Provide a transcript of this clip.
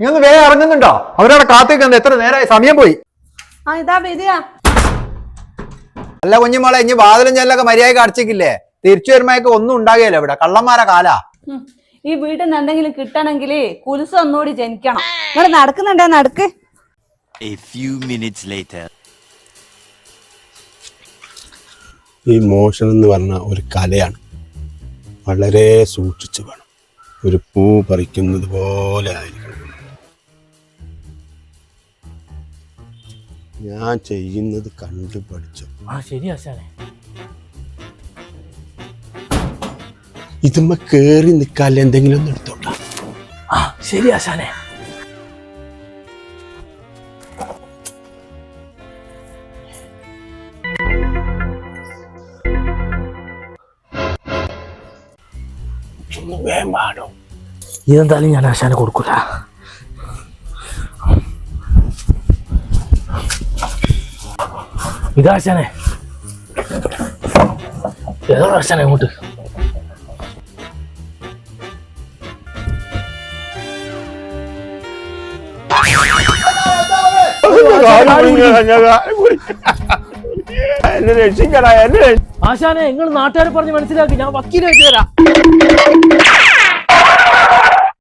നീ ഒന്ന് വേഗം ഇറങ്ങുന്നുണ്ടോ? അവരവിടെ കാത്തിരിക്കുന്നത് എത്ര നേരമായി, സമയം പോയി. ഇതാ വരിക. അല്ല കുഞ്ഞുമോളെ, ഇനി വാതിലും ചെല്ലൊക്കെ മര്യാദക്ക് അടച്ചിക്കില്ലേ? തിരിച്ചു വരുമ്പോഴേക്ക് ഒന്നും ഉണ്ടാകുകയല്ലോ ഇവിടെ, കള്ളന്മാരെ കാലാ. ഈ വീട്ടിൽ നിന്ന് എന്തെങ്കിലും കിട്ടണമെങ്കിൽ കുലുസ് ഒന്നുകൂടി ജനിക്കണം. ഇവിടെ നടക്കുന്നുണ്ടോ? നടക്ക്. A few minutes later. ഈ മോഷണം എന്ന് പറഞ്ഞ ഒരു കലയാണ്. വളരെ സൂക്ഷിച്ചു വേണം. ഒരു പൂ പറിക്കുന്നത് പോലെ ആയിരിക്കണം. ഞാൻ ചെയ്യുന്നത് കണ്ടു പഠിച്ചു. ശരി ആശാനെ. ഇതുമ്മ കേറി നിൽക്കാല്ലേ, എന്തെങ്കിലും ഒന്ന് എടുത്തോട്ടാ. ശരി ആശാനെ. വേമ്പാടോ, ഇതെന്തായാലും ഞാൻ ആശാനെ കൊടുക്കൂല. ഇതാശാനെ, ഏതോ ആശാനെ അങ്ങോട്ട്. എന്നെ രക്ഷിക്കടാ, എന്നെ. ആശാനെ, നിങ്ങൾ നാട്ടുകാരെ പറഞ്ഞ് മനസ്സിലാക്കി, ഞാൻ വക്കീലായിട്ട് തരാം.